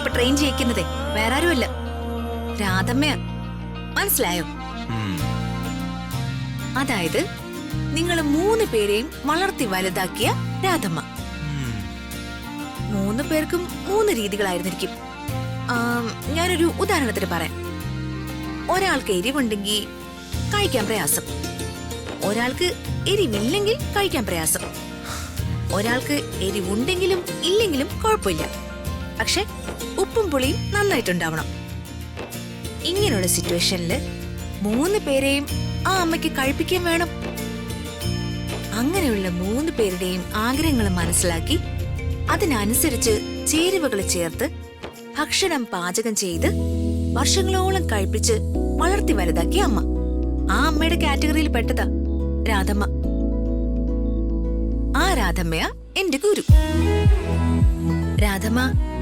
ഇപ്പൊ ട്രെയിൻ ചെയ്യിക്കുന്നതേ വേറെ ആരുമല്ല, രാധമ്മയാ. മനസ്സിലായോ? അതായത് നിങ്ങൾ 3 പേരെയും വളർത്തി വലുതാക്കിയ രാധമ്മ. 3 പേർക്കും 3 രീതികളായിരുന്നിരിക്കും. ഞാനൊരു ഉദാഹരണത്തിന് പറയാം. ഒരാൾക്ക് എരിവുണ്ടെങ്കിൽ കഴിക്കാൻ പ്രയാസം, ഒരാൾക്ക് എരിവില്ലെങ്കിൽ കഴിക്കാൻ പ്രയാസം, ഒരാൾക്ക് എരിവുണ്ടെങ്കിലും ഇല്ലെങ്കിലും കുഴപ്പമില്ല, പക്ഷെ ഉപ്പും പുളിയും നന്നായിട്ടുണ്ടാവണം. ഇങ്ങനെയുള്ള സിറ്റുവേഷനില് 3 പേരെയും ആ അമ്മയ്ക്ക് കഴിപ്പിക്കാൻ വേണം. അങ്ങനെയുള്ള 3 പേരുടെയും ആഗ്രഹങ്ങൾ മനസ്സിലാക്കി അതിനനുസരിച്ച് ചേരുവകൾ ചേർത്ത് ഭക്ഷണം പാചകം ചെയ്ത് വർഷങ്ങളോളം കഴിപ്പിച്ച് വളർത്തി വലുതാക്കിയ അമ്മ. ആ അമ്മയുടെ കാറ്റഗറിയിൽ പെട്ടതാ രാധമ്മ. ആ രാധമ്മയാ എന്റെ ഗുരു. രാധമ്മ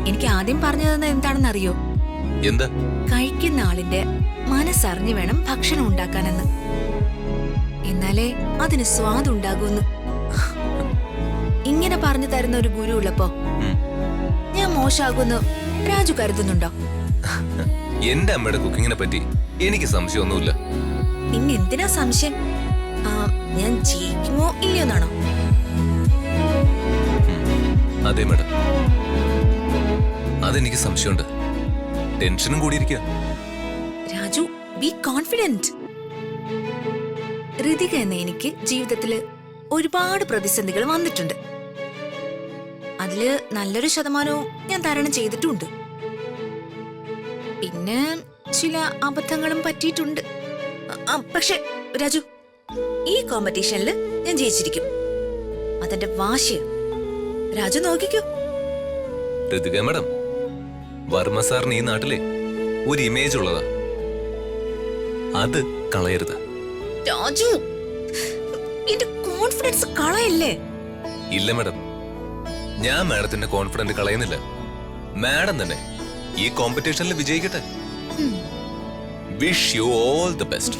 എനിക്ക് ആദ്യം പറഞ്ഞു തന്നത് എന്താണെന്ന് അറിയോ? എന്താ? കഴിക്കുന്ന ആളിന്റെ മനസ്സറിഞ്ഞു വേണം ഭക്ഷണം ഉണ്ടാക്കാനെന്ന്, എന്നാലേ അതിന് സ്വാദുണ്ടാകൂന്ന്. ഇങ്ങനെ പറഞ്ഞു തരുന്ന ഒരു ഗുരു ഉള്ളപ്പോ ഞാൻ മോശമാകുമെന്ന് രാജു കരുതുന്നുണ്ടോ? എന്റെ അമ്മയുടെ കുക്കിങ്ങിനെ പറ്റി എനിക്ക് സംശയമൊന്നുമില്ല. പിന്നെ എന്തിനാ സംശയം? ഞാൻ ജയിക്കുമോ ഇല്ലയോന്നാണോ? അതെ മേഡം, അതെനിക്ക് സംശയമുണ്ട്. ടെൻഷനും കൂടിയിരിക്കുക. Raju, be confident. ഋതിക എന്ന എനിക്ക് ജീവിതത്തില് ഒരുപാട് പ്രതിസന്ധികൾ വന്നിട്ടുണ്ട്. അതില് നല്ലൊരു ശതമാനവും ഞാൻ തരണം ചെയ്തിട്ടുണ്ട്. പിന്നെ ചില അബദ്ധങ്ങളും പറ്റിയിട്ടുണ്ട്. പക്ഷെ രാജു, ഈ കോമ്പറ്റീഷനിൽ ഞാൻ ജയിച്ചിരിക്കും. അതെന്റെ വാശിയ. രാജു നോക്കിക്കോ. ഋതിക മേഡം, വർമ്മ സാറിന് ഈ നാട്ടിലെ ഒരു ഇമേജ് ഉള്ളതാ, അത് കളയരുത്. രാജു, എന്റെ കോൺഫിഡൻസ് കളയല്ലേ? ഇല്ല മേഡം, ഞാൻ മാഡത്തിന്റെ കോൺഫിഡൻസ് കളയുന്നില്ല. മാഡം തന്നെ ഈ കോമ്പറ്റീഷനിൽ വിജയിക്കട്ടെ. Wish you all the best.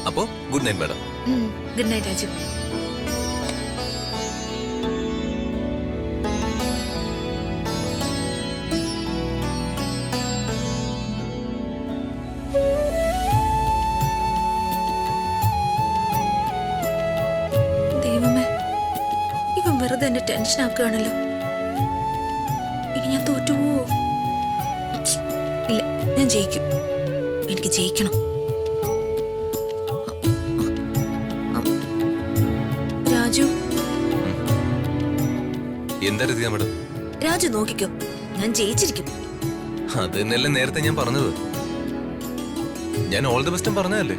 അപ്പോ good night madam. Good night Raju. ദൈവമേ, ഇവൻ വെറുതെ എന്നെ ടെൻഷൻ ആക്കുകയാണല്ലോ. ഇനി ഞാൻ തോറ്റുപോവോ? ഇല്ല, ഞാൻ ജയിക്കും. എനിക്ക് ജയിക്കണം. രാജു, എന്താ ഋതിക മേഡം? രാജു നോക്കിക്കോ, ഞാൻ ജയിച്ചിരിക്കും. അത് തന്നെയല്ലേ നേരത്തെ ഞാൻ പറഞ്ഞത്. ഞാൻ ഓൾ ദി ബെസ്റ്റും പറഞ്ഞതല്ലേ?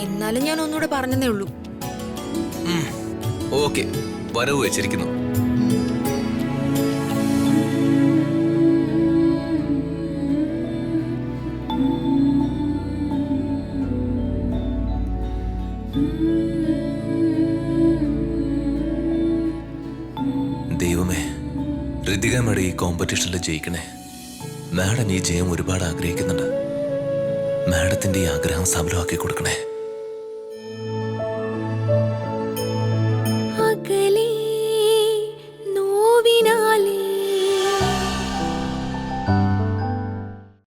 എന്നാലും ഞാൻ ഒന്നുകൂടെ പറഞ്ഞതേ ഉള്ളൂ. ഓക്കെ, വരവ് വെച്ചിരിക്കുന്നു. ദൈവമേ, ഋതിക മേഡം ഈ കോമ്പറ്റീഷനിൽ ജയിക്കണേ. മാഡം ഈ ജയം ഒരുപാട് ആഗ്രഹിക്കുന്നുണ്ട്. മാഡത്തിന്റെ ഈ ആഗ്രഹം സഫലമാക്കി കൊടുക്കണേ.